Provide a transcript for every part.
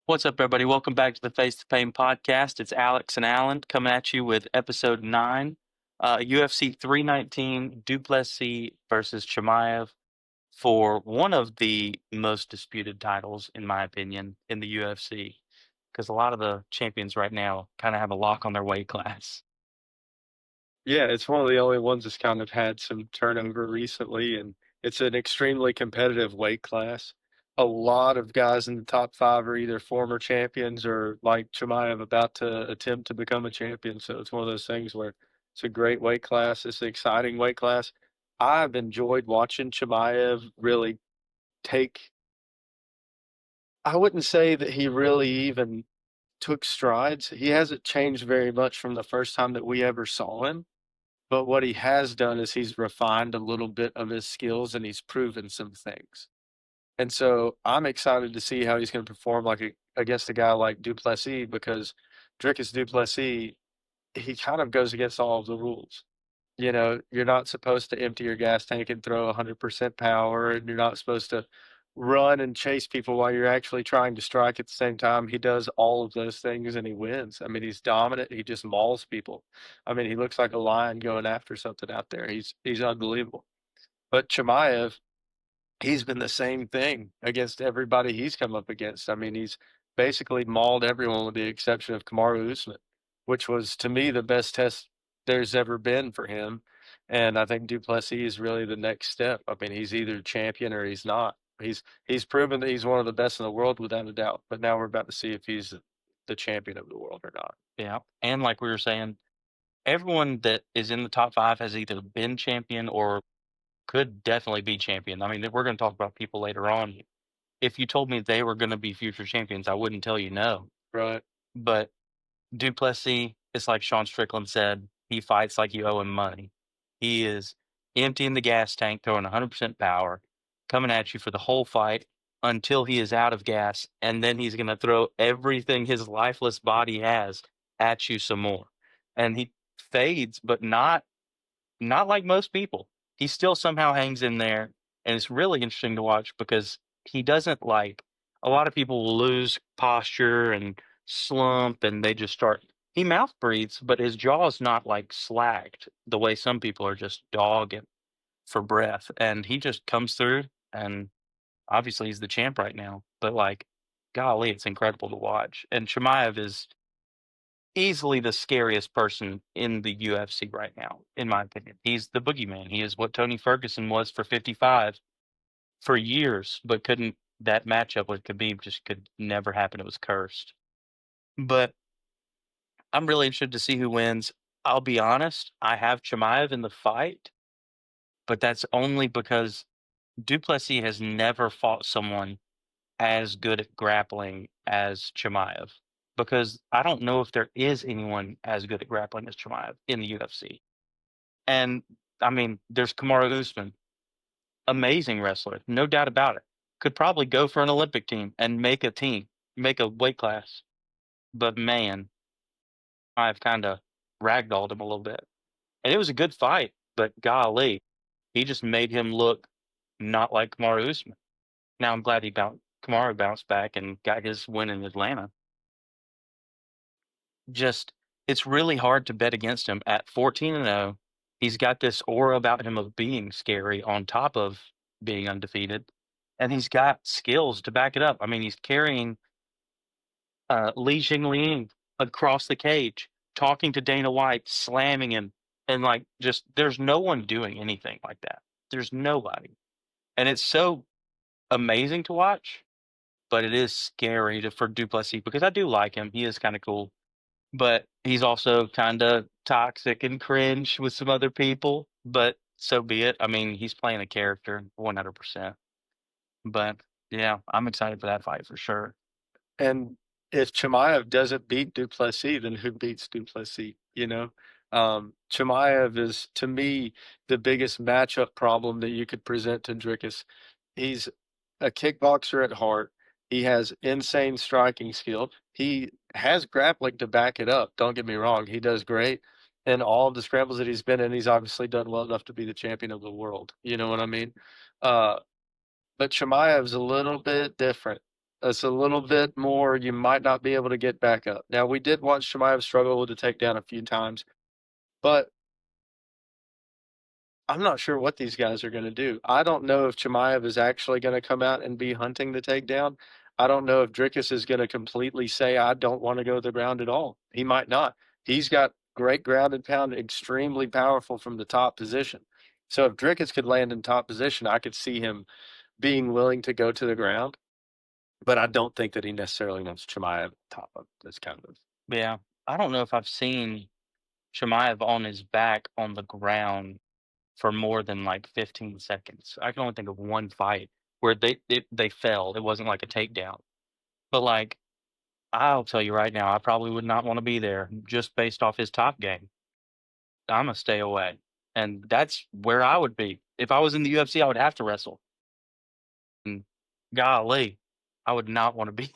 What's up, everybody? Welcome back to the Face to Pain podcast. It's Alex and Alan coming at you with episode 9, UFC 319, Duplessis versus Chimaev for one of the most disputed titles, in my opinion, in the UFC. Because a lot of the champions right now kind of have a lock on their weight class. Yeah, it's one of the only ones that's kind of had some turnover recently, and it's an extremely competitive weight class. A lot of guys in the top five are either former champions or like Chimaev about to attempt to become a champion. So it's one of those things where it's a great weight class. It's an exciting weight class. I've enjoyed watching Chimaev really take, I wouldn't say that he really even took strides. He hasn't changed very much from the first time that we ever saw him. But what he has done is he's refined a little bit of his skills and he's proven some things. And so I'm excited to see how he's going to perform against a guy like Duplessis because Dricus Duplessis, he kind of goes against all of the rules. You know, you're not supposed to empty your gas tank and throw 100% power, and you're not supposed to run and chase people while you're actually trying to strike at the same time. He does all of those things and he wins. I mean, he's dominant. He just mauls people. I mean, he looks like a lion going after something out there. He's unbelievable. But Chimaev, he's been the same thing against everybody he's come up against. I mean, he's basically mauled everyone with the exception of Kamaru Usman, which was to me the best test there's ever been for him. And I think Duplessis is really the next step. I mean, he's either champion or he's not. He's proven that he's one of the best in the world without a doubt. But now we're about to see if he's the champion of the world or not. Yeah. And like we were saying, everyone that is in the top 5 has either been champion or could definitely be champion. I mean, we're going to talk about people later on. If you told me they were going to be future champions, I wouldn't tell you no. Right. But Duplessis, it's like Sean Strickland said, he fights like you owe him money. He is emptying the gas tank, throwing 100% power, coming at you for the whole fight until he is out of gas, and then he's going to throw everything his lifeless body has at you some more. And he fades, but not like most people. He still somehow hangs in there, and it's really interesting to watch because he doesn't like a lot of people will lose posture and slump and they just start he mouth breathes, but his jaw is not like slacked the way some people are just dogging for breath. And he just comes through and obviously he's the champ right now. But like golly, it's incredible to watch. And Chimaev is easily the scariest person in the UFC right now, in my opinion. He's the boogeyman. He is what Tony Ferguson was for 55 for years, but couldn't. That matchup with Khabib just could never happen. It was cursed. But I'm really interested to see who wins. I'll be honest, I have Chimaev in the fight, but that's only because Duplessis has never fought someone as good at grappling as Chimaev. Because I don't know if there is anyone as good at grappling as Chimaev in the UFC. And I mean, there's Kamaru Usman, amazing wrestler, no doubt about it. Could probably go for an Olympic team, make a weight class. But man, I've kind of ragdolled him a little bit. And it was a good fight, but golly, he just made him look not like Kamaru Usman. Now I'm glad Kamaru bounced back and got his win in Atlanta. Just it's really hard to bet against him at 14-0. He's got this aura about him of being scary on top of being undefeated, and he's got skills to back it up. I mean, he's carrying Li Jingliang across the cage, talking to Dana White, slamming him, and like just there's no one doing anything like that. There's nobody, and it's so amazing to watch, but it is scary for Duplessis because I do like him. He is kind of cool, but he's also kind of toxic and cringe with some other people. But so be it. I mean, he's playing a character 100%. But yeah, I'm excited for that fight for sure. And if Chimaev doesn't beat Duplessis, then who beats Duplessis? You know, Chimaev is to me the biggest matchup problem that you could present to Dricus. He's a kickboxer at heart. He has insane striking skill. He has grappling to back it up. Don't get me wrong; he does great. And all of the scrambles that he's been in, he's obviously done well enough to be the champion of the world. You know what I mean? Uh, but Chimaev's a little bit different. That's a little bit more. You might not be able to get back up. Now, we did watch Chimaev struggle with the takedown a few times, but I'm not sure what these guys are going to do. I don't know if Chimaev is actually going to come out and be hunting the takedown. I don't know if Dricus is going to completely say, I don't want to go to the ground at all. He might not. He's got great ground and pound, extremely powerful from the top position. So if Dricus could land in top position, I could see him being willing to go to the ground. But I don't think that he necessarily wants Chimaev top of this kind of. Yeah. I don't know if I've seen Chimaev on his back on the ground for more than like 15 seconds. I can only think of one fight where they fell. It wasn't like a takedown. But like I'll tell you right now, I probably would not want to be there just based off his top game. Imma stay away. And that's where I would be. If I was in the UFC, I would have to wrestle. And golly, I would not want to be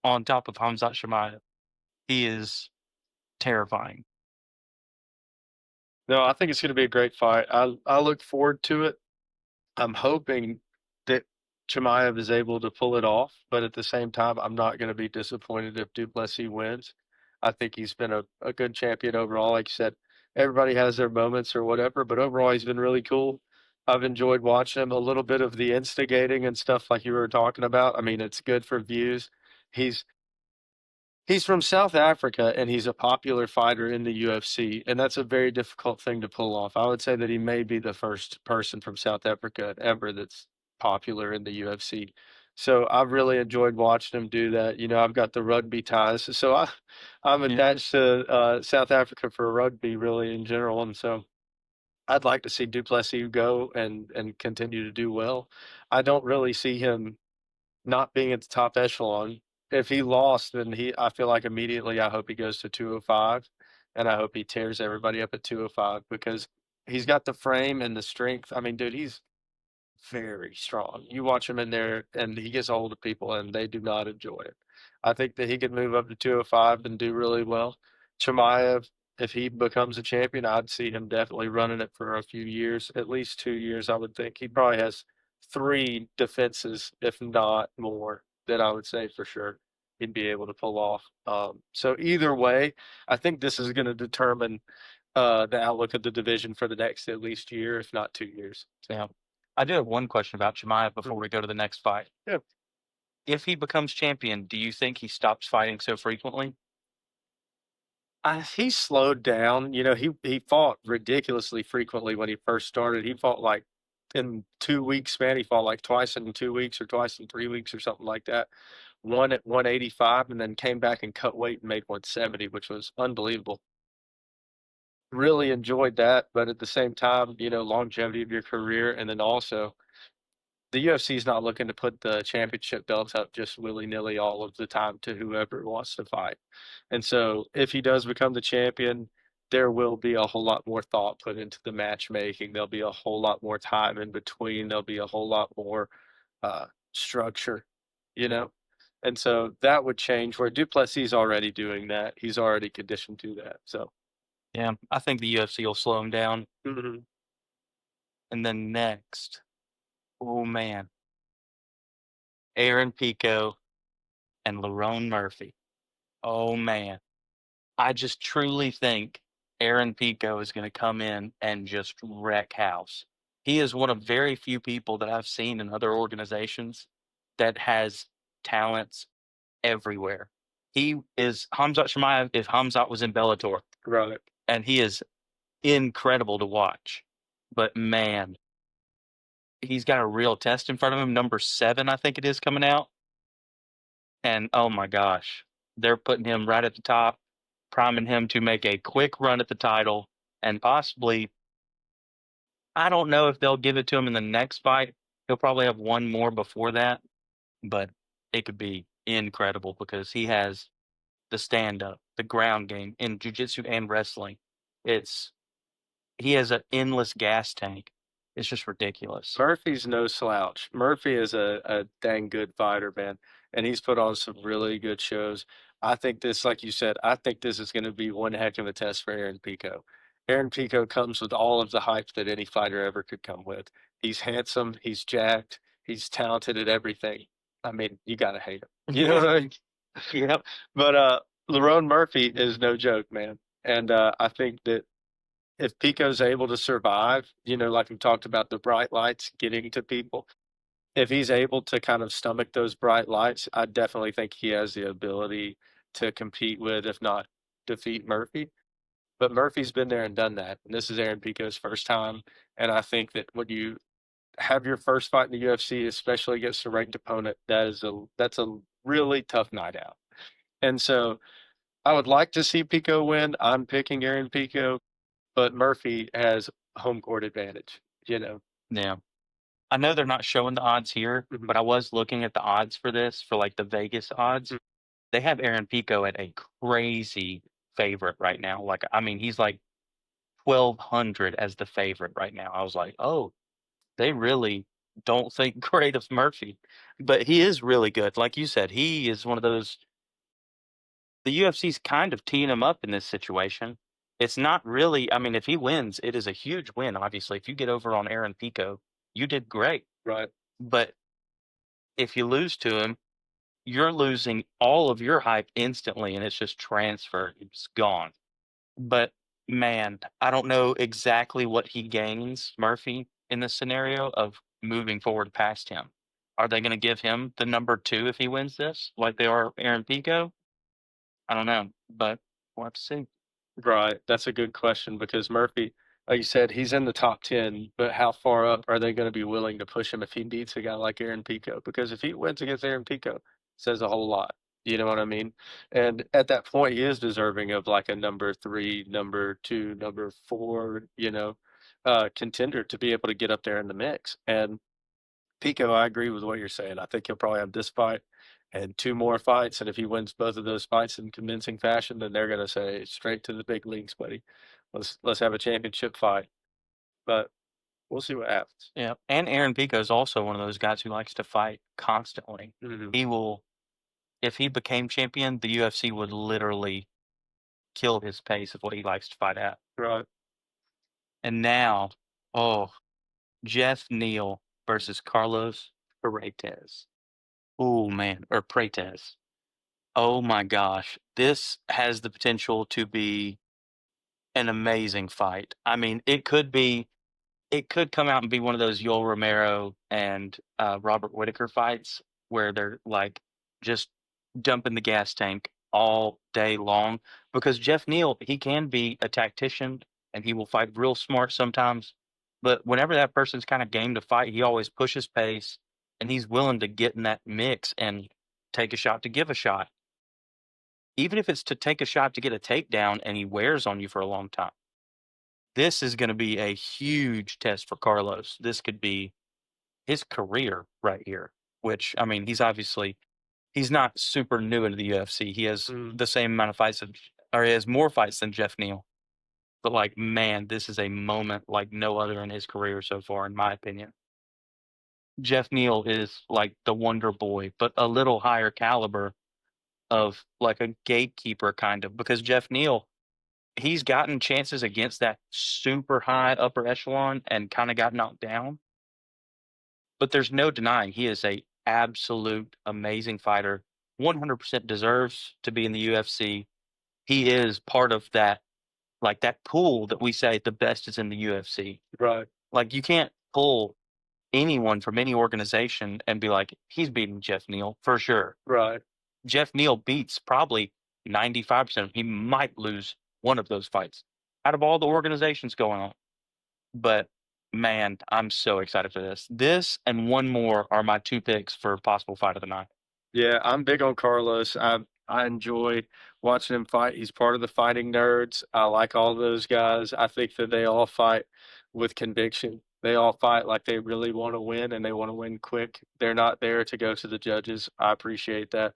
on top of Khamzat Chimaev. He is terrifying. No, I think it's going to be a great fight. I look forward to it. I'm hoping that Chimaev is able to pull it off, but at the same time, I'm not going to be disappointed if Du Plessis wins. I think he's been a good champion overall. Like you said, everybody has their moments or whatever, but overall, he's been really cool. I've enjoyed watching him. A little bit of the instigating and stuff like you were talking about. I mean, it's good for views. He's He's from South Africa and he's a popular fighter in the UFC, and that's a very difficult thing to pull off. I would say that he may be the first person from South Africa ever that's popular in the UFC. So I've really enjoyed watching him do that. You know, I've got the rugby ties, so I'm Yeah. attached to South Africa for rugby really in general, and so I'd like to see Du Plessis go and continue to do well. I don't really see him not being at the top echelon. If he lost, then I feel like immediately I hope he goes to 205 and I hope he tears everybody up at 205 because he's got the frame and the strength. I mean, dude, he's very strong. You watch him in there and he gets a hold of people and they do not enjoy it. I think that he could move up to 205 and do really well. Chimaev, if he becomes a champion, I'd see him definitely running it for a few years, at least 2 years, I would think. He probably has three defenses, if not more, that I would say for sure he'd be able to pull off. So either way, I think this is going to determine the outlook of the division for the next at least year, if not 2 years. Yeah. I do have one question about Chimaev before Mhm. we go to the next fight. Yeah. If he becomes champion, do you think he stops fighting so frequently? He slowed down. You know, he fought ridiculously frequently when he first started. He fought like in 2 weeks, man. He fought like twice in 2 weeks or twice in 3 weeks or something like that. One at 185 and then came back and cut weight and made 170, which was unbelievable. Really enjoyed that, but at the same time, you know, longevity of your career and then also the UFC is not looking to put the championship belts up just willy-nilly all of the time to whoever wants to fight. And so if he does become the champion, there will be a whole lot more thought put into the matchmaking. There'll be a whole lot more time in between. There'll be a whole lot more structure, you know? And so that would change where Duplessis is already doing that. He's already conditioned to that. So, Yeah, I think the UFC will slow him down. mhm. And then next, oh man, Aaron Pico and Lerone Murphy. Oh man. I just truly think Aaron Pico is going to come in and just wreck house. He is one of very few people that I've seen in other organizations that has talents everywhere. He is Hamzat Chimaev if Hamzat was in Bellator, Right. and he is incredible to watch. But man, he's got a real test in front of him. Number 7, I think it is, coming out. And oh my gosh, they're putting him right at the top, priming him to make a quick run at the title and possibly, I don't know if they'll give it to him in the next fight. He'll probably have one more before that, but it could be incredible because he has the stand up, the ground game in jiu-jitsu and wrestling. It's he has an endless gas tank. It's just ridiculous. Murphy's no slouch. Murphy is a dang good fighter, man, and he's put on some really good shows. I think this, like you said, I think this is going to be one heck of a test for Aaron Pico. Aaron Pico comes with all of the hype that any fighter ever could come with. He's handsome, he's jacked, he's talented at everything. I mean, you gotta hate him. You know what I mean? Yep. But Lerone Murphy is no joke, man. And I think that if Pico's able to survive, like we talked about the bright lights getting to people, if he's able to kind of stomach those bright lights, I definitely think he has the ability to compete with, if not defeat Murphy. But Murphy's been there and done that. And this is Aaron Pico's first time. And I think that when you have your first fight in the UFC, especially against a ranked opponent, that's a really tough night out. And so I would like to see Pico win. I'm picking Aaron Pico, but Murphy has home court advantage. Yeah. I know they're not showing the odds here, Mhm. but I was looking at the odds for this for like the Vegas odds. Mm. They have Aaron Pico at a crazy favorite right now. Like, I mean, he's like 1,200 as the favorite right now. I was like, oh, they really don't think great of Murphy, but he is really good. Like you said, he is one of those. The UFC's kind of teeing him up in this situation. It's not really. I mean, if he wins, it is a huge win. Obviously, if you get over on Aaron Pico, you did great. Right. But if you lose to him, you're losing all of your hype instantly, and it's just transferred. It's gone. But man, I don't know exactly what he gains, Murphy, in this scenario of moving forward past him. Are they going to give him the number 2 if he wins this, like they are Aaron Pico? I don't know, but we'll have to see. Right. That's a good question because Murphy, like you said, he's in the top 10, but how far up are they going to be willing to push him if he beats a guy like Aaron Pico? Because if he wins against Aaron Pico, it says a whole lot. You know what I mean? And at that point, he is deserving of like a number 3, number 2, number 4, contender to be able to get up there in the mix. And Pico, I agree with what you're saying. I think he'll probably have this fight and 2 more fights. And if he wins both of those fights in convincing fashion, then they're going to say straight to the big leagues, buddy. Let's have a championship fight. But we'll see what happens. Yeah, and Aaron Pico is also one of those guys who likes to fight constantly. Hmm. He will, if he became champion, the UFC would literally kill his pace of what he likes to fight at. Right. And now, oh, Geoff Neal versus Carlos Paredes. Oh man, or Prates. Oh my gosh, this has the potential to be an amazing fight. I mean, it could come out and be one of those Yoel Romero and Robert Whitaker fights where they're like just dumping the gas tank all day long. Because Geoff Neal, he can be a tactician and he will fight real smart sometimes. But whenever that person's kind of game to fight, he always pushes pace and he's willing to get in that mix and take a shot to give a shot. Even if it's to take a shot to get a takedown and he wears on you for a long time. This is going to be a huge test for Carlos. This could be his career right here, which, I mean, he's not super new into the UFC. He has Mm. the same amount of fights, or he has more fights than Geoff Neal. But, like, man, this is a moment like no other in his career so far, in my opinion. Geoff Neal is like the wonder boy, but a little higher caliber of like a gatekeeper kind of, because Geoff Neal, he's gotten chances against that super high upper echelon and kind of got knocked down. But there's no denying he is a absolute amazing fighter. 100% deserves to be in the UFC. He is part of that, like that pool that we say the best is in the UFC. Right. Like you can't pull anyone from any organization and be like, he's beating Geoff Neal for sure. Right. Geoff Neal beats probably 95% of them. He might lose one of those fights out of all the organizations going on. But man, I'm so excited for this. This and one more are my 2 picks for possible fight of the night. Yeah, I'm big on Carlos. I enjoy watching him fight. He's part of the fighting nerds. I like all those guys. I think that they all fight with conviction. They all fight like they really want to win and they want to win quick. They're not there to go to the judges. I appreciate that.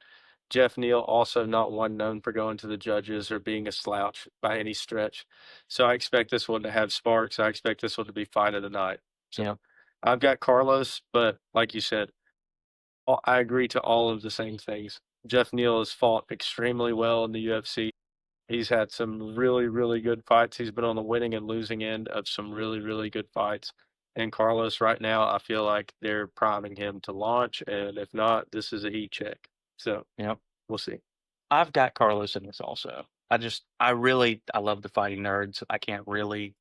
Geoff Neal also not one known for going to the judges or being a slouch by any stretch. So I expect this one to have sparks. I expect this one to be fight of the night. So Yeah. I've got Carlos, but like you said, I agree to all of the same things. Geoff Neal has fought extremely well in the UFC. He's had some really, really good fights. He's been on the winning and losing end of some really, really good fights. And Carlos, right now, I feel like they're priming him to launch, and if not, this is a heat check. So Yep. we'll see. I've got Carlos in this also. I love the fighting nerds. I can't really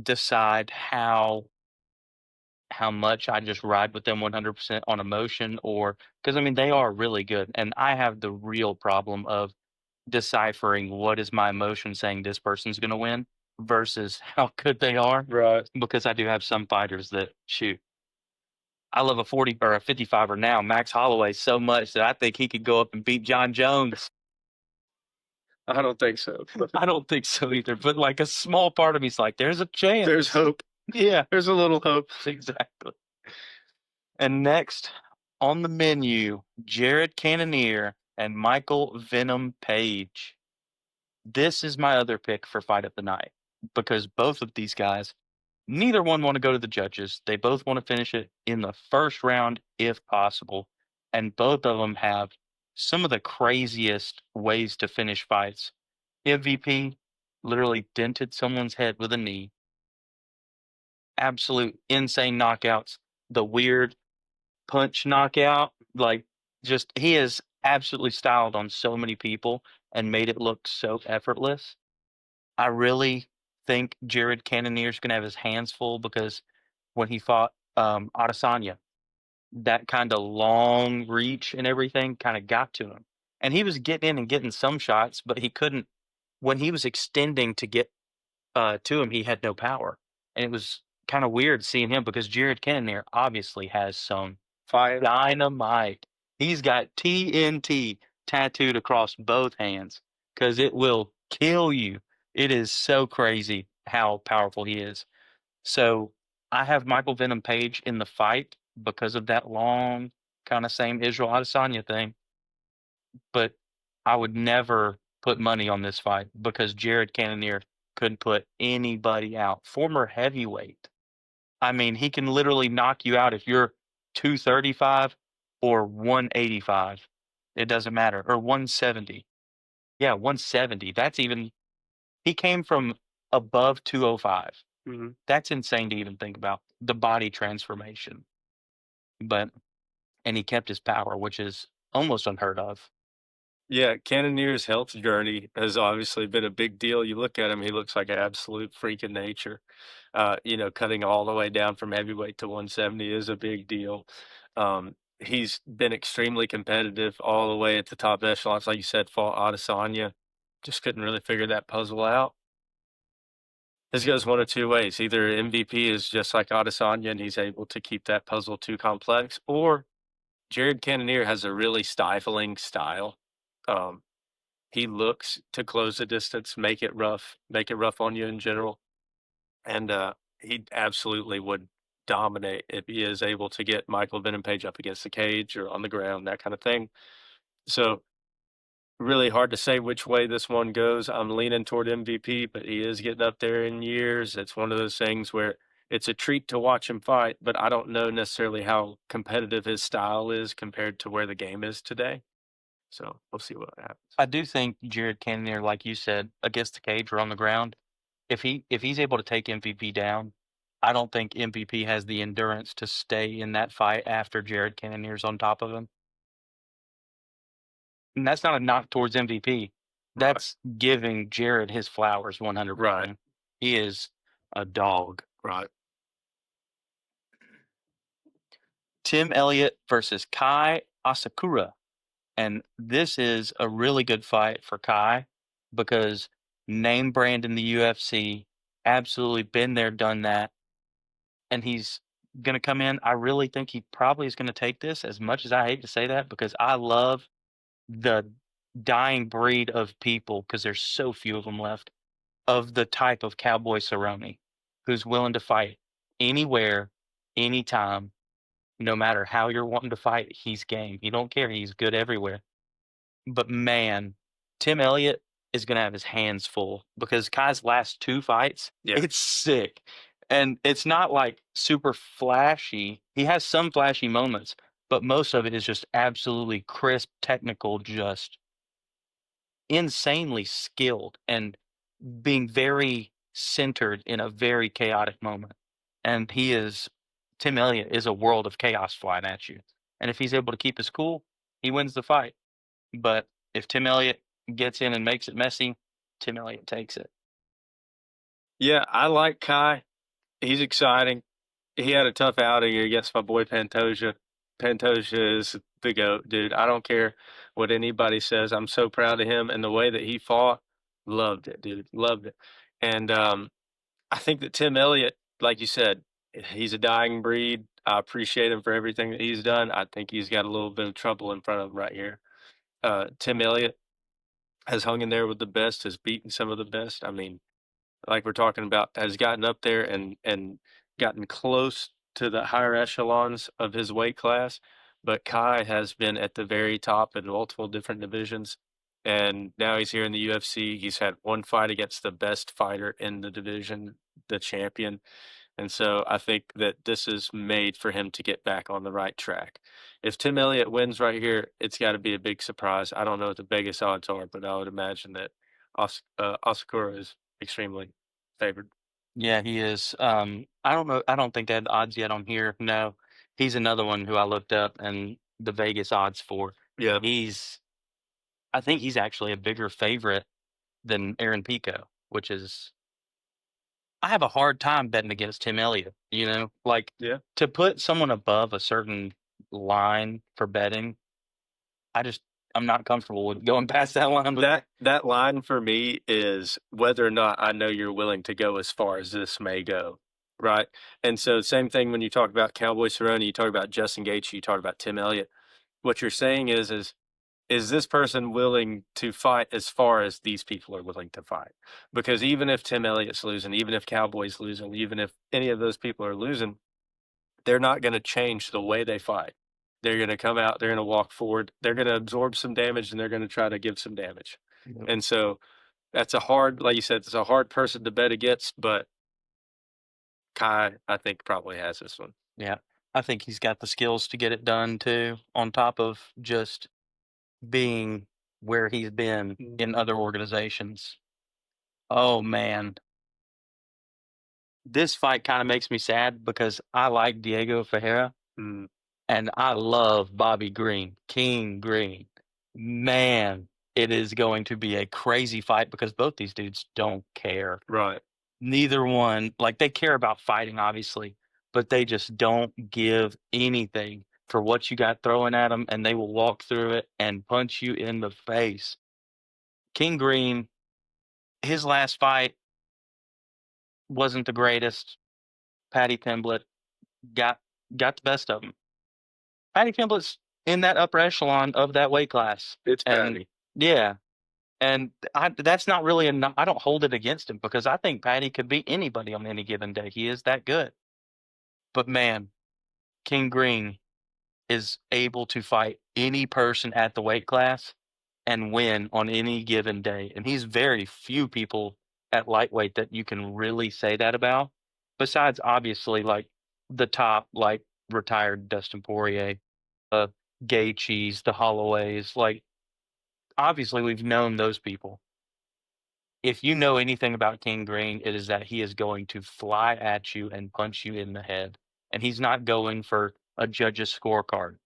decide how much I just ride with them 100% on emotion, or because I mean they are really good, and I have the real problem of deciphering what is my emotion saying this person's going to win versus how good they are, Right. because I do have some fighters that shoot. I love a 40 or a 55er now, Max Holloway, so much that I think he could go up and beat John Jones. I don't think so. I don't think so either, but like a small part of me's like, there's a chance. There's hope. Yeah, There's a little hope. exactly. And next on the menu, Jared Cannonier and Michael Venom Page. This is my other pick for fight of the night because both of these guys, neither one want to go to the judges. They both want to finish it in the first round if possible. And both of them have some of the craziest ways to finish fights. MVP literally dented someone's head with a knee. Absolute insane knockouts. The weird punch knockout, like just he is absolutely styled on so many people and made it look so effortless. I really think Jared Cannonier's gonna have his hands full because when he fought Adesanya, that kind of long reach and everything kind of got to him. And he was getting in and getting some shots, but he couldn't when he was extending to get to him, he had no power. And it was kind of weird seeing him because Jared Cannonier obviously has some Fire. dynamite. He's got TNT tattooed across both hands because it will kill you. It is so crazy how powerful he is. So I have Michael Venom Page in the fight because of that long, kind of same Israel Adesanya thing. But I would never put money on this fight because Jared Cannonier couldn't put anybody out. Former heavyweight. I mean, he can literally knock you out if you're 235 or 185. It doesn't matter. Or 170. Yeah, 170. That's even he came from above 205. Mm-hmm. That's insane to even think about. The body transformation. But and he kept his power, which is almost unheard of. Yeah, Cannonier's health journey has obviously been a big deal. You look at him, he looks like an absolute freak of nature. Cutting all the way down from heavyweight to 170 is a big deal. He's been extremely competitive all the way at the top echelons. Like you said, fought Adesanya. Just couldn't really figure that puzzle out. This goes one of two ways. Either MVP is just like Adesanya and he's able to keep that puzzle too complex, or Jared Cannonier has a really stifling style. Um, he looks to close the distance, make it rough on you in general, and he absolutely would dominate if he is able to get Michael Venom Page up against the cage or on the ground, that kind of thing. So really hard to say which way this one goes. I'm leaning toward MVP, but he is getting up there in years. It's one of those things where it's a treat to watch him fight, but I don't know necessarily how competitive his style is compared to where the game is today. So we'll see what happens. I do think Jared Cannonier, like you said, against the cage or on the ground, if he's able to take MVP down, I don't think MVP has the endurance to stay in that fight after Jared Cannonier's on top of him. And that's not a knock towards MVP. Right. That's giving Jared his flowers 100%. Right. He is a dog. Right. Tim Elliott versus Kai Asakura. And this is a really good fight for Kai because name brand in the UFC, absolutely been there, done that. And he's going to come in. I really think he probably is going to take this, as much as I hate to say that, because I love the dying breed of people, because there's so few of them left, of the type of Cowboy Cerrone who's willing to fight anywhere, anytime, no matter how you're wanting to fight, he's game. He don't care. He's good everywhere. But man, Tim Elliott is gonna have his hands full because Kai's last 2 fights, Yeah. it's sick. And it's not like super flashy. He has some flashy moments, but most of it is just absolutely crisp, technical, just insanely skilled and being very centered in a very chaotic moment. and Tim Elliott is a world of chaos flying at you. And if he's able to keep his cool, he wins the fight. But if Tim Elliott gets in and makes it messy, Tim Elliott takes it. Yeah, I like Kai. He's exciting. He had a tough outing against my boy Pantoja. Pantoja is the GOAT, dude. I don't care what anybody says. I'm so proud of him and the way that he fought. Loved it, dude. Loved it. And I think that Tim Elliott, like you said, he's a dying breed. I appreciate him for everything that he's done. I think he's got a little bit of trouble in front of him right here. Tim Elliott has hung in there with the best, has beaten some of the best. I mean, like we're talking about, has gotten up there and gotten close to the higher echelons of his weight class. But Kai has been at the very top in multiple different divisions. And now he's here in the UFC. He's had one fight against the best fighter in the division, the champion. And so I think that this is made for him to get back on the right track. If Tim Elliott wins right here, it's got to be a big surprise. I don't know what the biggest odds are, but I would imagine that Asakura is extremely favored. Yeah, he is. I don't know. I don't think they had the odds yet on here. No, he's another one who I looked up and the Vegas odds for. Yeah, He's, I think he's actually a bigger favorite than Aaron Pico, which is, I have a hard time betting against Tim Elliott. Like yeah. to put someone above a certain line for betting, I just, I'm not comfortable with going past that line. That line for me is whether or not I know you're willing to go as far as this may go, right? And so same thing when you talk about Cowboy Cerrone, you talk about Justin Gaethje, you talk about Tim Elliott. What you're saying is this person willing to fight as far as these people are willing to fight? Because even if Tim Elliott's losing, even if Cowboy's losing, even if any of those people are losing, they're not going to change the way they fight. They're going to come out, they're going to walk forward, they're going to absorb some damage, and they're going to try to give some damage. Yep. And so that's a hard, like you said, it's a hard person to bet against, but Kai, I think, probably has this one. Yeah, I think he's got the skills to get it done too, on top of just being where he's been in other organizations. Oh man, this fight kind of makes me sad because I like Diego Ferreira Mm, and I love Bobby Green, King Green. Man, it is going to be a crazy fight because both these dudes don't care. right. Neither one, like they care about fighting, obviously, but they just don't give anything for what you got throwing at them, and they will walk through it and punch you in the face. King Green, his last fight wasn't the greatest. Patty Pimblett got got the best of him. Patty Pimblett's in that upper echelon of that weight class, It's and Patty. yeah, and that's not really I don't hold it against him because I think Patty could beat anybody on any given day. He is that good. But man, King Green is able to fight any person at the weight class and win on any given day. And he's very few people at lightweight that you can really say that about. Besides, obviously, like the top, like retired Dustin Poirier, Gaethjes, the Holloways. Like obviously, we've known those people. If you know anything about King Green, it is that he is going to fly at you and punch you in the head, and he's not going for a judge's scorecard.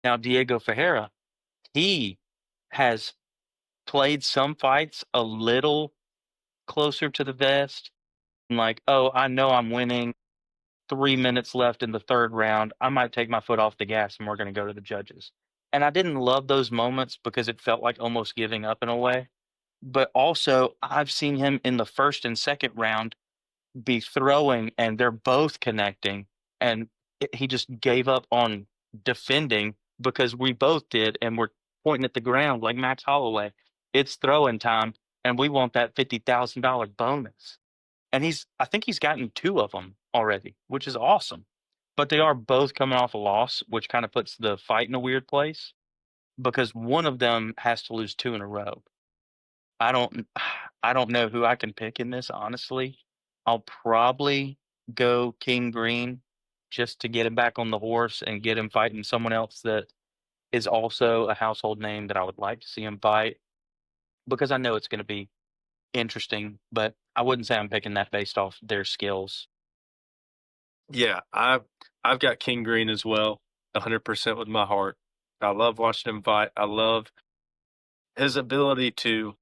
Now, Diego Ferreira, he has played some fights a little closer to the vest. Like, oh, I know I'm winning. 3 minutes left in the third round. I might take my foot off the gas and we're going to go to the judges. And I didn't love those moments because it felt like almost giving up in a way. But also, I've seen him in the first and second round be throwing and they're both connecting. And he just gave up on defending because we both did. And we're pointing at the ground like Max Holloway. It's throwing time. And we want that $50,000 bonus. And I think he's gotten two of them already, which is awesome. But they are both coming off a loss, which kind of puts the fight in a weird place because one of them has to lose two in a row. I don't I don't know who I can pick in this, honestly. I'll probably go King Green just to get him back on the horse and get him fighting someone else that is also a household name that I would like to see him fight because I know it's going to be interesting, but I wouldn't say I'm picking that based off their skills. Yeah, I've got King Green as well, 100% with my heart. I love watching him fight. I love his ability to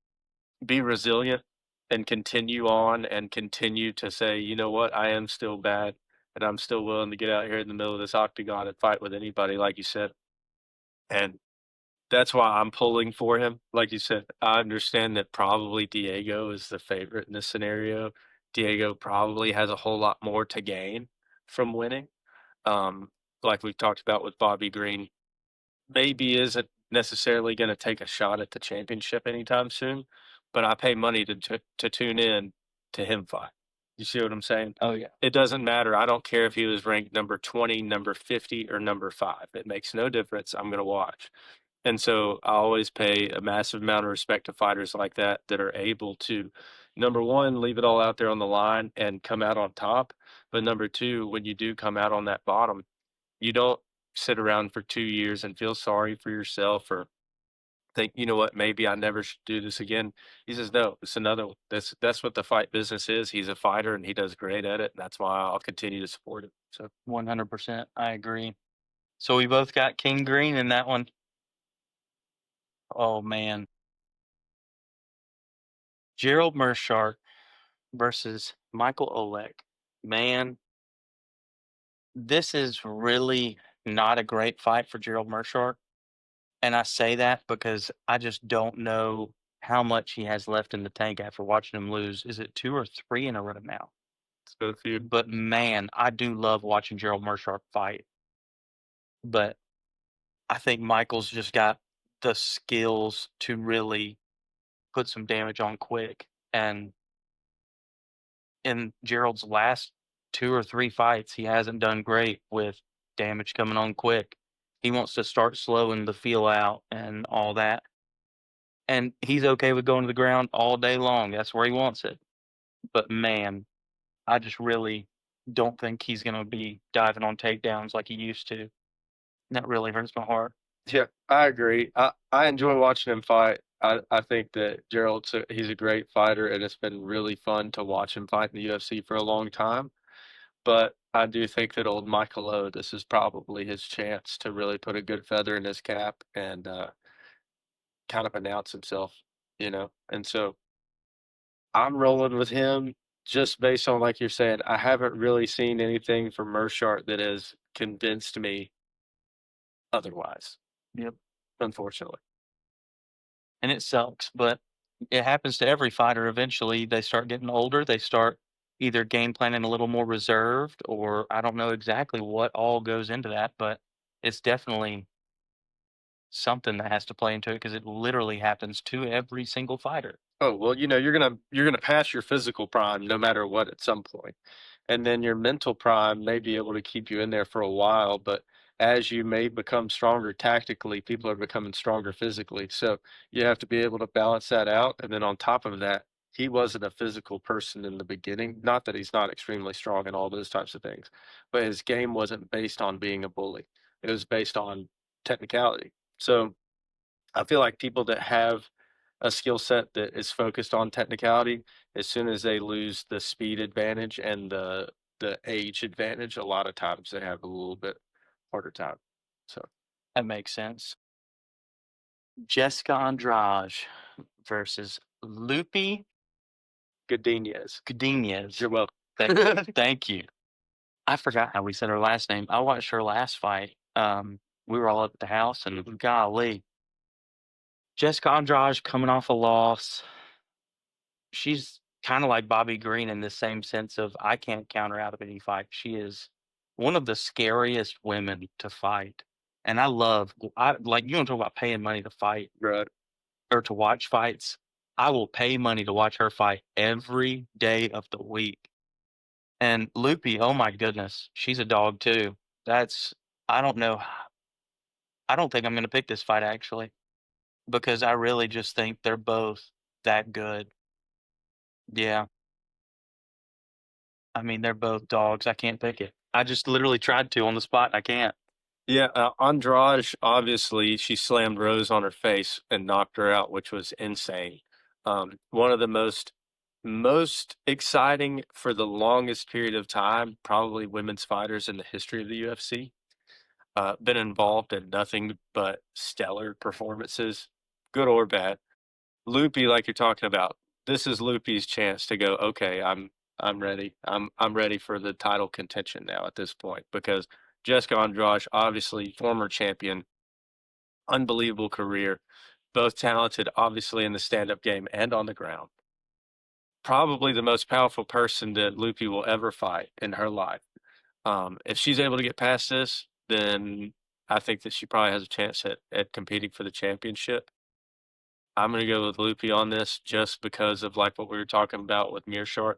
be resilient and continue on and continue to say, you know what, I am still bad and I'm still willing to get out here in the middle of this octagon and fight with anybody, like you said. And that's why I'm pulling for him. Like you said, I understand that probably Diego is the favorite in this scenario. Diego probably has a whole lot more to gain from winning. Um, like we've talked about with Bobby Green, maybe isn't necessarily going to take a shot at the championship anytime soon, but I pay money to tune in to him fight. You see what I'm saying? Oh yeah, It doesn't matter. I don't care if he was ranked number 20, number 50, or number 5. It makes no difference. I'm going to watch. And so I always pay a massive amount of respect to fighters like that that are able to, number one, leave it all out there on the line and come out on top. But number two, when you do come out on that bottom, you don't sit around for 2 years and feel sorry for yourself or think, you know what, maybe I never should do this again. He says, no, it's another one. That's what the fight business is. He's a fighter and he does great at it. And that's why I'll continue to support him. So 100%. I agree. So we both got King Green in that one. Oh man, Gerald Meerschaert versus Michal Oleksiejczuk. Man, this is really not a great fight for Gerald Meerschaert. And I say that because I just don't know how much he has left in the tank after watching him lose. Is it 2 or 3 in a row now? it's both of you. But man, I do love watching Gerald Meerschaert fight. But I think Michael's just got the skills to really put some damage on quick. And in Gerald's last 2 or 3 fights, he hasn't done great with damage coming on quick. He wants to start slowing the feel out and all that. And he's okay with going to the ground all day long. That's where he wants it. But man, I just really don't think he's going to be diving on takedowns like he used to. That really hurts my heart. Yeah, I agree. I enjoy watching him fight. I think that he's a great fighter, and it's been really fun to watch him fight in the UFC for a long time. But I do think that old Michael O, this is probably his chance to really put a good feather in his cap and kind of announce himself, you know. And so I'm rolling with him just based on, like you're saying, I haven't really seen anything from Meerschaert that has convinced me otherwise, Yep. unfortunately. And it sucks, but it happens to every fighter eventually. They start getting older. They start either game planning a little more reserved, or I don't know exactly what all goes into that, but it's definitely something that has to play into it because it literally happens to every single fighter. Oh, well, you're gonna pass your physical prime no matter what at some point. And then your mental prime may be able to keep you in there for a while, but as you may become stronger tactically, people are becoming stronger physically. So you have to be able to balance that out. And then on top of that, he wasn't a physical person in the beginning. Not that he's not extremely strong and all those types of things, but his game wasn't based on being a bully. It was based on technicality. So I feel like people that have a skill set that is focused on technicality, as soon as they lose the speed advantage and the age advantage, a lot of times they have a little bit harder time. So That makes sense. Jessica Andrade versus Lupi Godinez, Godinez. you're welcome. Thank you. I forgot how we said her last name. I watched her last fight. We were all up at the house, and golly, Jessica Andrade coming off a loss. She's kind of like Bobby Green in the same sense of I can't count her out of any fight. She is one of the scariest women to fight. And I like you don't talk about paying money to fight Right. or to watch fights. I will pay money to watch her fight every day of the week. And Loopy, oh my goodness, she's a dog too. That's I don't know. I don't think I'm going to pick this fight actually because I really just think they're both that good. Yeah. I mean, they're both dogs. I can't pick it. I just literally tried to on the spot. I can't. Yeah, Andrade, obviously, she slammed Rose on her face and knocked her out, which was insane. One of the most Most exciting for the longest period of time, probably women's fighters in the history of the UFC. Been involved in nothing but stellar performances, good or bad. Loopy, like you're talking about, this is Loopy's chance to go, okay, I'm ready. I'm ready for the title contention now at this point because Jessica Andrade, obviously former champion, unbelievable career, both talented, obviously in the stand-up game and on the ground. Probably the most powerful person that Loopy will ever fight in her life. If she's able to get past this, then I think that she probably has a chance at competing for the championship. I'm gonna go with Loopy on this just because of like what we were talking about with Meerschaert.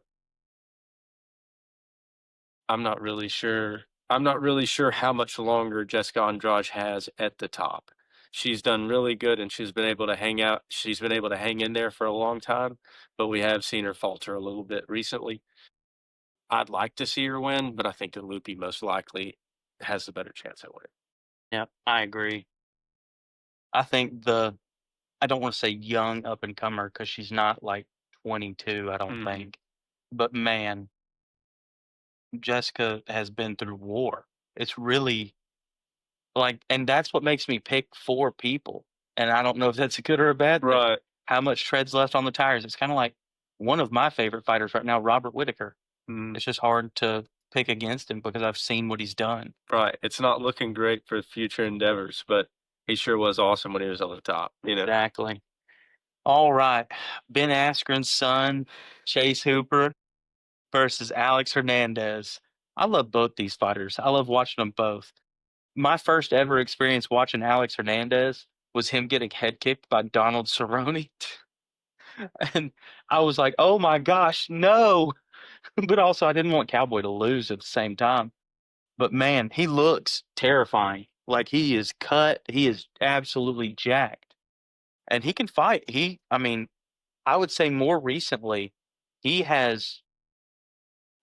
I'm not really sure. I'm not really sure how much longer Jessica Andrade has at the top. She's done really good and she's been able to hang out. She's been able to hang in there for a long time, but we have seen her falter a little bit recently. I'd like to see her win, but I think that Loopy most likely has the better chance at winning. Yeah, I agree. I think I don't want to say young up and comer because she's not like 22, I don't Mhm. think. But man, Jessica has been through war. It's really like, and that's what makes me pick 4 people. And I don't know if that's a good or a bad thing. Right. How much treads left on the tires? It's kind of like one of my favorite fighters right now, Robert Whitaker. Mhm. It's just hard to pick against him because I've seen what he's done. Right. It's not looking great for future endeavors, but he sure was awesome when he was on the top, you know? Exactly. All right. Ben Askren's son, Chase Hooper versus Alex Hernandez. I love both these fighters. I love watching them both. My first ever experience watching Alex Hernandez was him getting head kicked by Donald Cerrone. And I was like, oh my gosh, no. But also, I didn't want Cowboy to lose at the same time. But man, he looks terrifying. Like he is cut, he is absolutely jacked. And he can fight. I mean, I would say more recently, he has,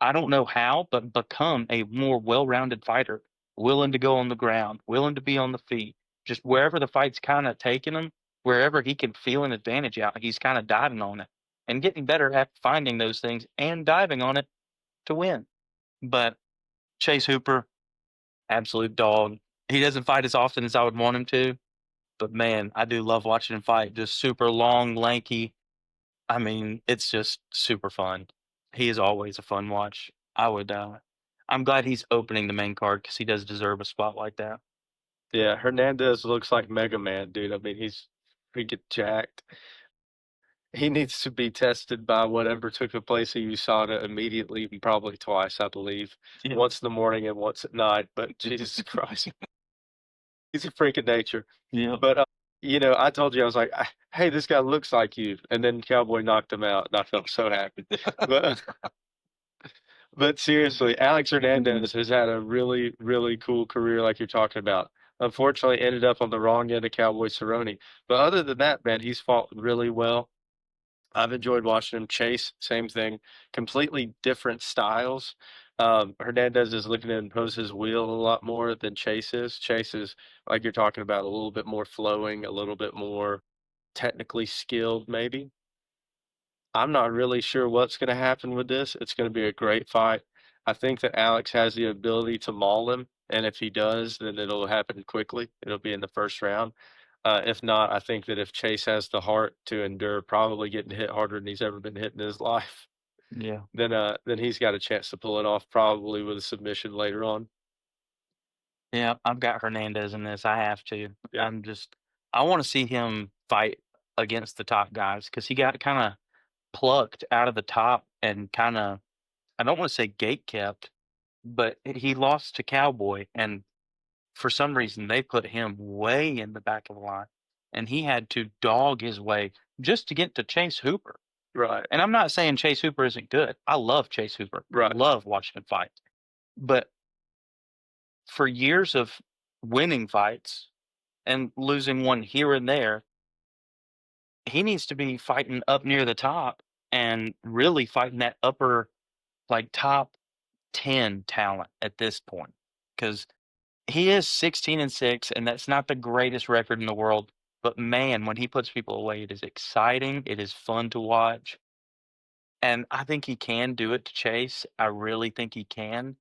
I don't know how, but become a more well-rounded fighter, willing to go on the ground, willing to be on the feet. Just wherever the fight's kind of taking him, wherever he can feel an advantage out, he's kind of diving on it and getting better at finding those things and diving on it to win. But Chase Hooper, absolute dog. He doesn't fight as often as I would want him to, but man, I do love watching him fight. Just super long, lanky. I mean, it's just super fun. He is always a fun watch. I'm glad he's opening the main card because he does deserve a spot like that. Yeah, Hernandez looks like Mega Man, dude. I mean, he's freaking jacked. He needs to be tested by whatever took the place of USADA immediately, probably twice, I believe. Yeah. Once in the morning and once at night, but Jesus Christ, he's a freak of nature. Yeah. But, I told you, I was like, hey, this guy looks like you. And then Cowboy knocked him out, and I felt so happy. But, but seriously, Alex Hernandez has had a really, really cool career, like you're talking about. Unfortunately, ended up on the wrong end of Cowboy Cerrone. But other than that, man, he's fought really well. I've enjoyed watching him chase. Same thing, completely different styles. Hernandez is looking to impose his will a lot more than Chase is. Chase is, like you're talking about, a little bit more flowing, a little bit more technically skilled, maybe. I'm not really sure what's going to happen with this. It's going to be a great fight. I think that Alex has the ability to maul him, and if he does, then it'll happen quickly. It'll be in the first round. If not, I think that if Chase has the heart to endure probably getting hit harder than he's ever been hit in his life, Yeah. then he's got a chance to pull it off probably with a submission later on. Yeah. I've got Hernandez in this. I have to. Yeah. I want to see him fight against the top guys because he got kind of plucked out of the top and kind of, I don't want to say gate kept, but he lost to Cowboy. And for some reason, they put him way in the back of the line, and he had to dog his way just to get to Chase Hooper. Right. And I'm not saying Chase Hooper isn't good. I love Chase Hooper. Right. Love watching him fight. But for years of winning fights and losing one here and there, he needs to be fighting up near the top and really fighting that upper, like top 10 talent at this point. Because he is 16-6, and that's not the greatest record in the world. But man, when he puts people away, it is exciting. It is fun to watch. And I think he can do it to Chase. I really think he can.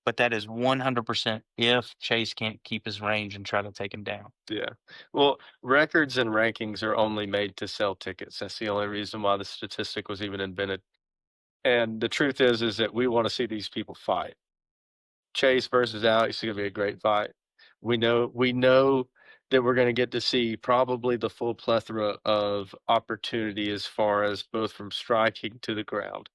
But that is 100% if Chase can't keep his range and try to take him down. Yeah. Well, records and rankings are only made to sell tickets. That's the only reason why the statistic was even invented. And the truth is that we want to see these people fight. Chase versus Alex is going to be a great fight. We know that we're going to get to see probably the full plethora of opportunity as far as both from striking to the ground.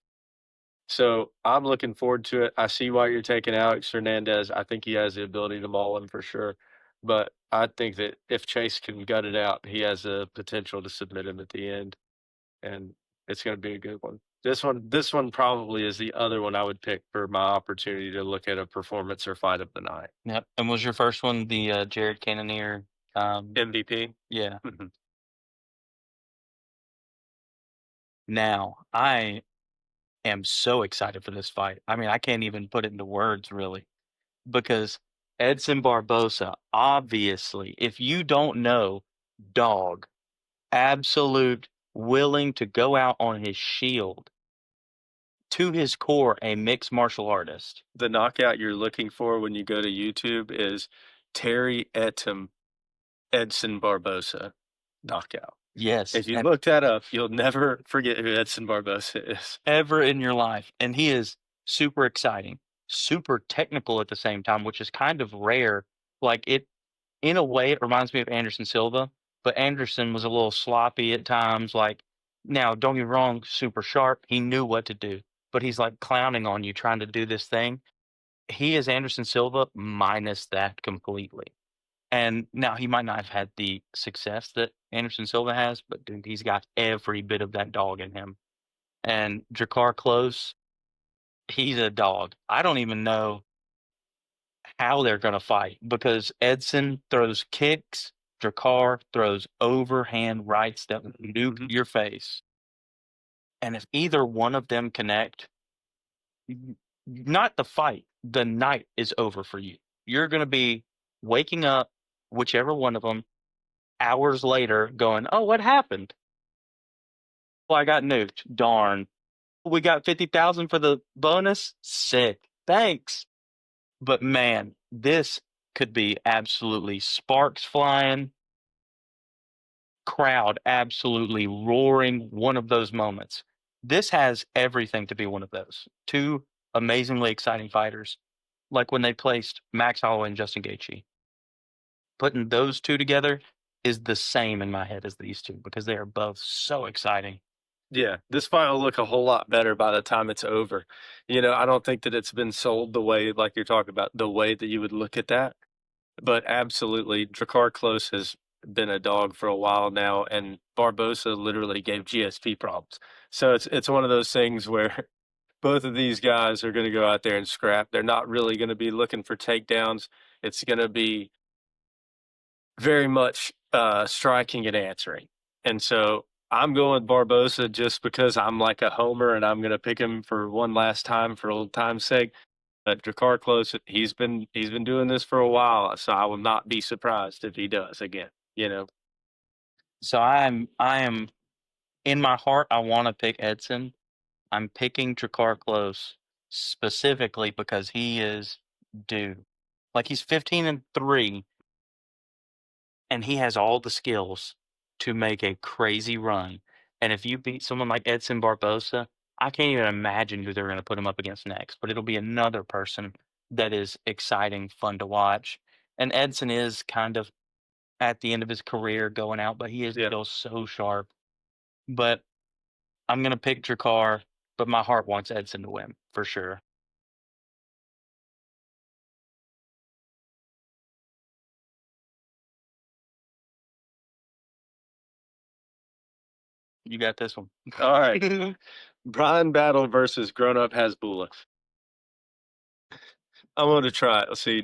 So I'm looking forward to it. I see why you're taking Alex Hernandez. I think he has the ability to maul him for sure. But I think that if Chase can gut it out, he has the potential to submit him at the end. And it's going to be a good one. This one probably is the other one I would pick for my opportunity to look at a performance or fight of the night. Yep. And was your first one the Jared Cannonier? MVP? Yeah. Mhm. Now, I am so excited for this fight. I mean, I can't even put it into words really because Edson Barbosa, obviously, if you don't know, dog, absolute willing to go out on his shield, to his core, a mixed martial artist. The knockout you're looking for when you go to YouTube is Terry Etim Edson Barbosa knockout. Yes. If you And look that up, you'll never forget who Edson Barbosa is. ever in your life. And he is super exciting, super technical at the same time, which is kind of rare. Like it, in a way, it reminds me of Anderson Silva, but Anderson was a little sloppy at times. Like, now, don't get me wrong, super sharp. He knew what to do, but he's like clowning on you trying to do this thing. He is Anderson Silva minus that completely. And now he might not have had the success that Anderson Silva has, but dude, he's got every bit of that dog in him. And Drakkar Close, he's a dog. I don't even know how they're going to fight because Edson throws kicks, Drakkar throws overhand rights that nuke your face. And if either one of them connect, not the fight, the night is over for you. You're going to be waking up, whichever one of them, hours later going, oh, what happened? Well, I got nuked. Darn. We got 50,000 for the bonus. Sick. Thanks. But man, this could be absolutely sparks flying, crowd absolutely roaring, one of those moments. This has everything to be one of those. Two amazingly exciting fighters, like when they placed Max Holloway and Justin Gaethje. Putting those two together is the same in my head as these two because they are both so exciting. Yeah, this fight will look a whole lot better by the time it's over. I don't think that it's been sold the way, like you're talking about, the way that you would look at that. But absolutely, Drakkar Close has been a dog for a while now, and Barbosa literally gave GSP problems. So it's one of those things where both of these guys are going to go out there and scrap. They're not really going to be looking for takedowns. It's going to be very much striking and answering. And so I'm going Barbosa just because I'm like a homer and I'm going to pick him for one last time for old time's sake. But Drakkar Close, he's been doing this for a while, so I will not be surprised if he does again. So I am in my heart, I want to pick Edson. I'm picking Drakkar Close specifically because he is due. Like he's 15-3, and he has all the skills to make a crazy run. And if you beat someone like Edson Barbosa, I can't even imagine who they're going to put him up against next. But it'll be another person that is exciting, fun to watch. And Edson is kind of at the end of his career going out, but he is Yeah. still so sharp. But I'm going to pick Drakkar, but my heart wants Edson to win for sure. You got this one. All right. Brian Battle versus Grown Up Hasbullah. I'm going to try it. Let's see.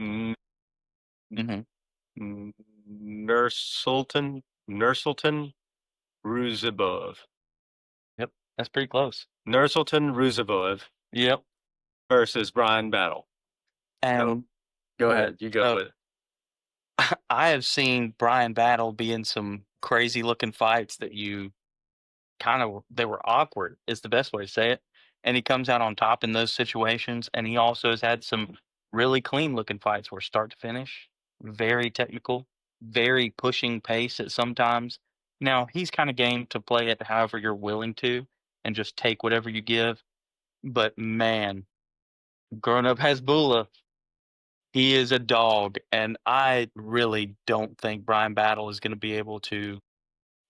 Nursultan Ruzibov. Yep, that's pretty close. Nursultan Ruzibov Yep. versus Brian Battle. And Go ahead. You go with it. I have seen Brian Battle be in some crazy looking fights that you they were awkward is the best way to say it. And he comes out on top in those situations. And he also has had some really clean looking fights where start to finish, very technical, very pushing pace at sometimes. Now he's kind of game to play it however you're willing to and just take whatever you give. But man, growing up Hasbullah, he is a dog, and I really don't think Brian Battle is going to be able to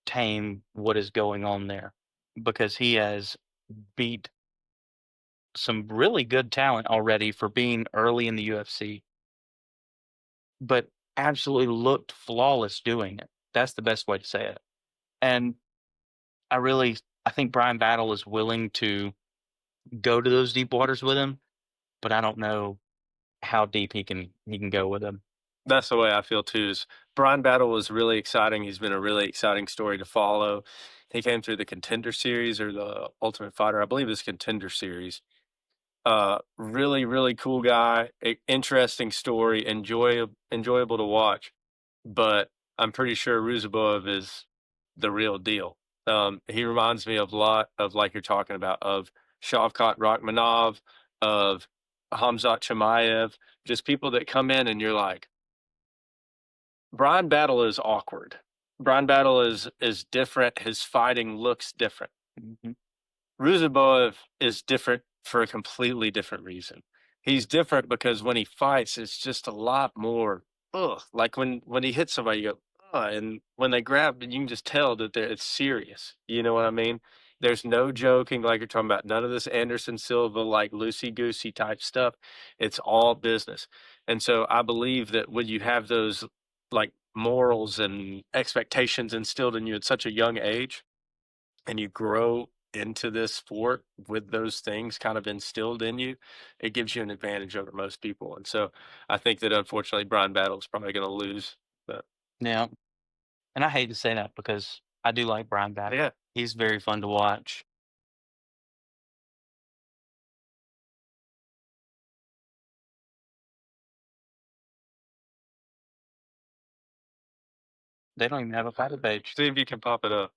tame what is going on there because he has beat some really good talent already for being early in the UFC, but absolutely looked flawless doing it. That's the best way to say it. And I think Brian Battle is willing to go to those deep waters with him, but I don't know how deep he can go with him. That's the way I feel too. Is Brian Battle was really exciting. He's been a really exciting story to follow. He came through the Contender Series or the Ultimate Fighter, I believe it's Contender Series. Really, really cool guy. Interesting story. Enjoyable to watch. But I'm pretty sure Ruziboev is the real deal. He reminds me of a lot of, like you're talking about, of Shavkat Rachmanov, of Khamzat Chimaev, just people that come in and you're like, Brian Battle is awkward. Brian Battle is different. His fighting looks different. Mhm. Ruziboev is different for a completely different reason. He's different because when he fights, it's just a lot more. Ugh, like when he hits somebody, you go, ugh, and when they grab, you can just tell that it's serious. You know what I mean? There's no joking, like you're talking about. None of this Anderson Silva like loosey goosey type stuff. It's all business. And so I believe that when you have those like morals and expectations instilled in you at such a young age, and you grow into this sport with those things kind of instilled in you, it gives you an advantage over most people. And so I think that unfortunately Brian Battle is probably going to lose. But Yeah, and I hate to say that because I do like Brian Battle. yeah, He's very fun to watch. They don't even have a fighter page. see if you can pop it up.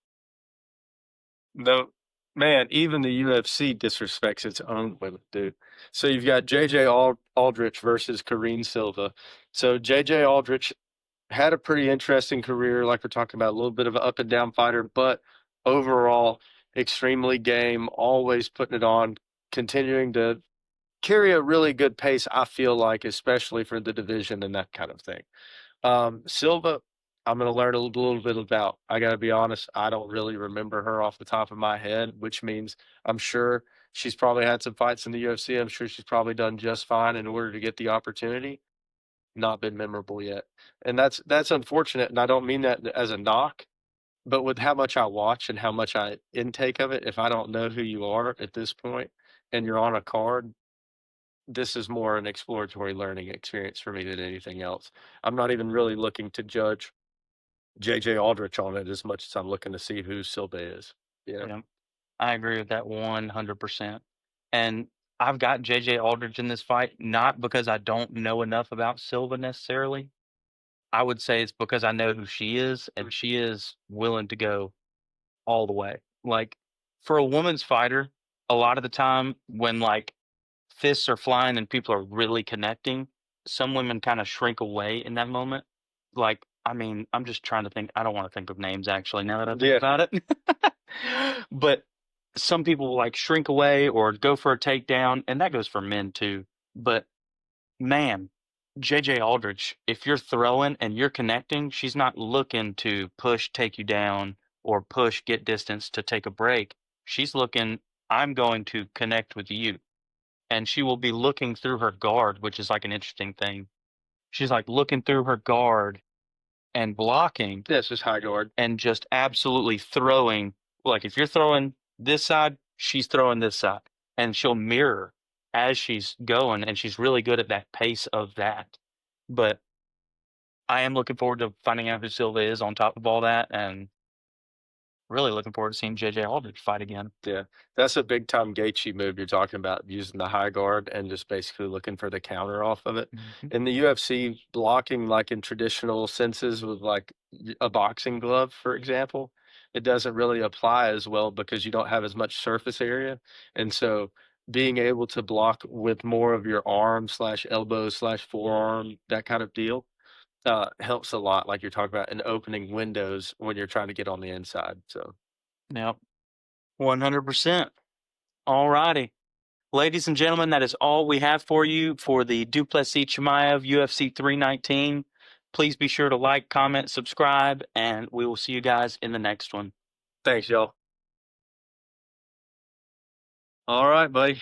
No, man, even the UFC disrespects its own women, dude. So you've got JJ Aldrich versus Karine Silva. So JJ Aldrich had a pretty interesting career, like we're talking about, a little bit of an up and down fighter, but overall, extremely game, always putting it on, continuing to carry a really good pace, I feel like, especially for the division and that kind of thing. Silva, I'm going to learn a little bit about. I got to be honest, I don't really remember her off the top of my head, which means I'm sure she's probably had some fights in the UFC. I'm sure she's probably done just fine in order to get the opportunity. Not been memorable yet. And that's unfortunate. And I don't mean that as a knock, but with how much I watch and how much I intake of it, if I don't know who you are at this point and you're on a card, this is more an exploratory learning experience for me than anything else. I'm not even really looking to judge JJ Aldrich on it as much as I'm looking to see who Silva is. Yeah. Yeah, I agree with that 100%. And I've got JJ Aldrich in this fight, not because I don't know enough about Silva necessarily. I would say it's because I know who she is, and she is willing to go all the way. Like, for a woman's fighter, a lot of the time when, like, fists are flying and people are really connecting, some women kinda shrink away in that moment. Like, I mean, I'm just trying to think I don't wanna think of names actually now that I think Yeah. about it. But some people will, like, shrink away or go for a takedown, and that goes for men too. But, man, JJ Aldrich, if you're throwing and you're connecting, she's not looking to push, take you down, or push, get distance to take a break. She's looking, "I'm going to connect with you." And she will be looking through her guard, which is, like, an interesting thing. She's, like, looking through her guard and blocking This is high guard. and just absolutely throwing. Like, if you're throwing this side, she's throwing this side, and she'll mirror as she's going, and she's really good at that pace of that. But I am looking forward to finding out who Silva is on top of all that, and really looking forward to seeing JJ Aldrich fight again. Yeah. That's a big time Gaethje move you're talking about, using the high guard and just basically looking for the counter off of it. Mhm. In the UFC, blocking like in traditional senses with like a boxing glove, for example, it doesn't really apply as well because you don't have as much surface area. And so being able to block with more of your arm slash elbow slash forearm, that kind of deal, helps a lot, like you're talking about, in opening windows when you're trying to get on the inside. So, Yep. 100%. All righty. Ladies and gentlemen, that is all we have for you for the Du Plessis Chimaev UFC 319. Please be sure to like, comment, subscribe, and we will see you guys in the next one. thanks, y'all. All right, buddy.